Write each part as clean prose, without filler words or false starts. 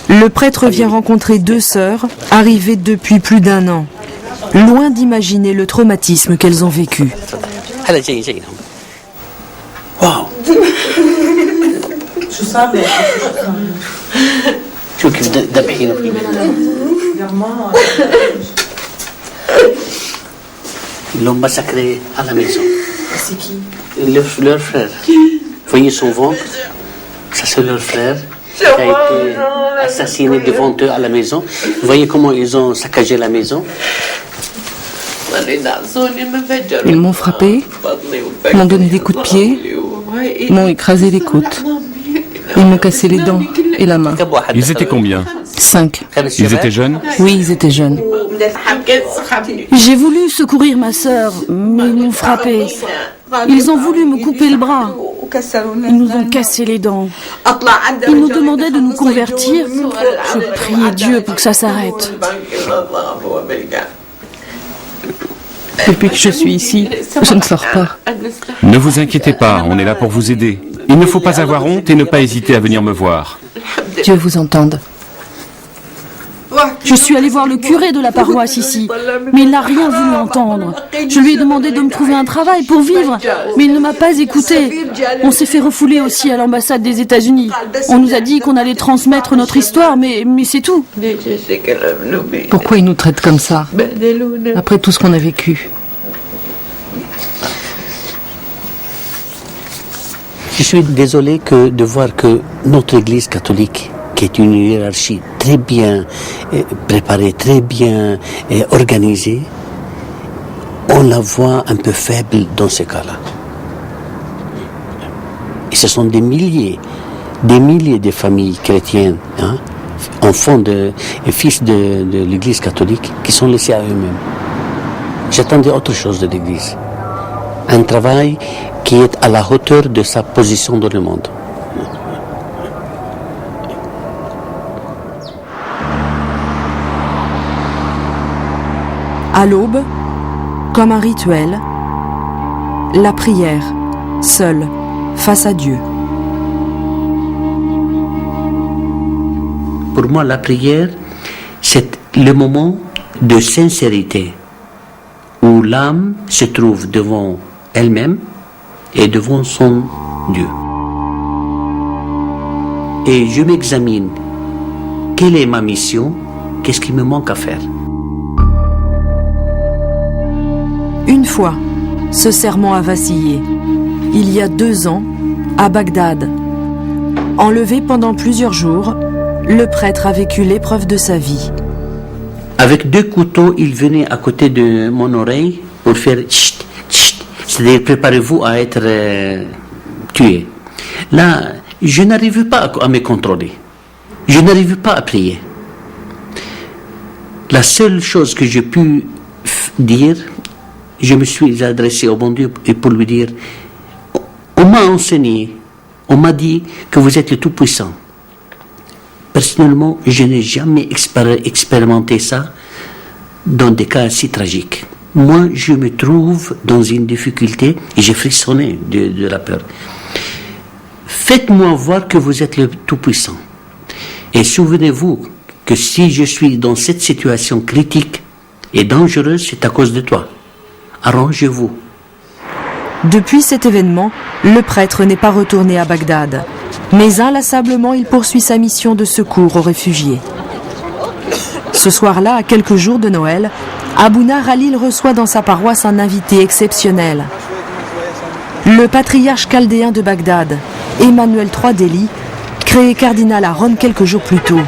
Le prêtre vient rencontrer deux sœurs, arrivées depuis plus d'1 an, loin d'imaginer le traumatisme qu'elles ont vécu. Wow. Ils l'ont massacré à la maison. C'est qui? Leur frère. Vous voyez son ventre? Ça c'est leur frère qui a été assassiné devant eux à la maison. Vous voyez comment ils ont saccagé la maison? Ils m'ont frappé, m'ont donné des coups de pied, m'ont écrasé les côtes. Ils m'ont cassé les dents et la main. Ils étaient combien? 5. Ils étaient jeunes? Oui, ils étaient jeunes. J'ai voulu secourir ma sœur, mais ils m'ont frappé. Ils ont voulu me couper le bras. Ils nous ont cassé les dents. Ils nous demandaient de nous convertir. Je priais Dieu pour que ça s'arrête. Depuis que je suis ici, je ne sors pas. Ne vous inquiétez pas, on est là pour vous aider. Il ne faut pas avoir honte et ne pas hésiter à venir me voir. Dieu vous entende. Je suis allée voir le curé de la paroisse ici, mais il n'a rien voulu entendre. Je lui ai demandé de me trouver un travail pour vivre, mais il ne m'a pas écouté. On s'est fait refouler aussi à l'ambassade des États-Unis. On nous a dit qu'on allait transmettre notre histoire, mais c'est tout. Pourquoi il nous traite comme ça, après tout ce qu'on a vécu? Je suis désolé de voir que notre Église catholique, qui est une hiérarchie très bien préparée, très bien organisée, on la voit un peu faible dans ce cas-là. Et ce sont des milliers de familles chrétiennes, enfants et fils de l'Église catholique, qui sont laissés à eux-mêmes. J'attendais autre chose de l'Église. Un travail qui est à la hauteur de sa position dans le monde. À l'aube, comme un rituel, la prière, seule, face à Dieu. Pour moi, la prière, c'est le moment de sincérité où l'âme se trouve devant elle-même et devant son Dieu. Et je m'examine. Quelle est ma mission? Qu'est-ce qui me manque à faire? Une fois, ce serment a vacillé. Il y a 2 ans, à Bagdad. Enlevé pendant plusieurs jours, le prêtre a vécu l'épreuve de sa vie. Avec 2 couteaux, il venait à côté de mon oreille pour faire chut, chut. C'est-à-dire, préparez-vous à être tué. Là, je n'arrive pas à me contrôler. Je n'arrive pas à prier. La seule chose que j'ai pu dire, je me suis adressé au bon Dieu et pour lui dire, on m'a enseigné, on m'a dit que vous êtes le Tout-Puissant. Personnellement, je n'ai jamais expérimenté ça dans des cas si tragiques. Moi, je me trouve dans une difficulté et j'ai frissonné de la peur. Faites-moi voir que vous êtes le Tout-Puissant. Et souvenez-vous que si je suis dans cette situation critique et dangereuse, c'est à cause de toi. Arrangez-vous. Depuis cet événement, le prêtre n'est pas retourné à Bagdad. Mais inlassablement, il poursuit sa mission de secours aux réfugiés. Ce soir-là, à quelques jours de Noël, Abouna Khalil reçoit dans sa paroisse un invité exceptionnel. Le patriarche chaldéen de Bagdad, Emmanuel III Delhi, créé cardinal à Rome quelques jours plus tôt.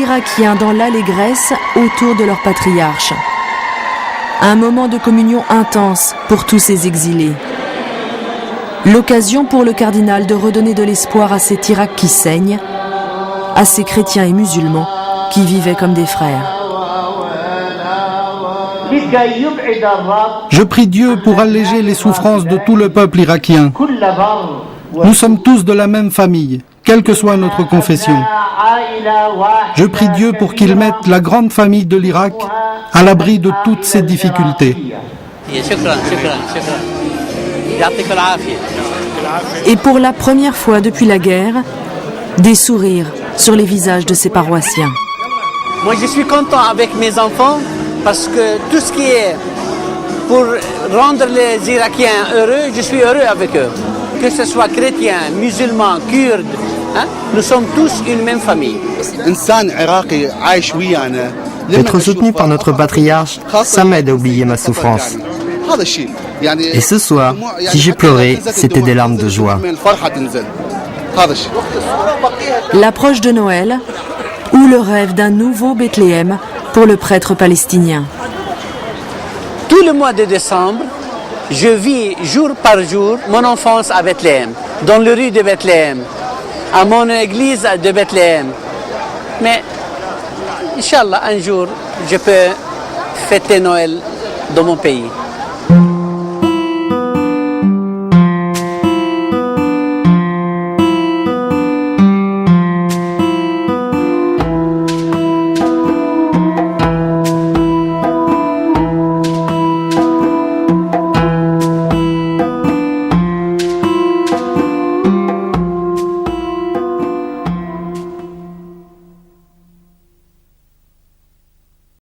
Irakiens dans l'allégresse autour de leur patriarche. Un moment de communion intense pour tous ces exilés. L'occasion pour le cardinal de redonner de l'espoir à cet Irak qui saigne, à ces chrétiens et musulmans qui vivaient comme des frères. Je prie Dieu pour alléger les souffrances de tout le peuple irakien. Nous sommes tous de la même famille, quelle que soit notre confession. Je prie Dieu pour qu'il mette la grande famille de l'Irak à l'abri de toutes ces difficultés. Et pour la première fois depuis la guerre, des sourires sur les visages de ses paroissiens. Moi, je suis content avec mes enfants parce que tout ce qui est pour rendre les Irakiens heureux, je suis heureux avec eux. Que ce soit chrétiens, musulmans, kurdes, hein, nous sommes tous une même famille. Être soutenu par notre patriarche, ça m'aide à oublier ma souffrance. Et ce soir, si j'ai pleuré, c'était des larmes de joie. L'approche de Noël ou le rêve d'un nouveau Bethléem pour le prêtre palestinien. Tout le mois de décembre, je vis jour par jour mon enfance à Bethléem, dans les rues de Bethléem, à mon église de Bethléem. Mais, Inch'Allah, un jour, je peux fêter Noël dans mon pays.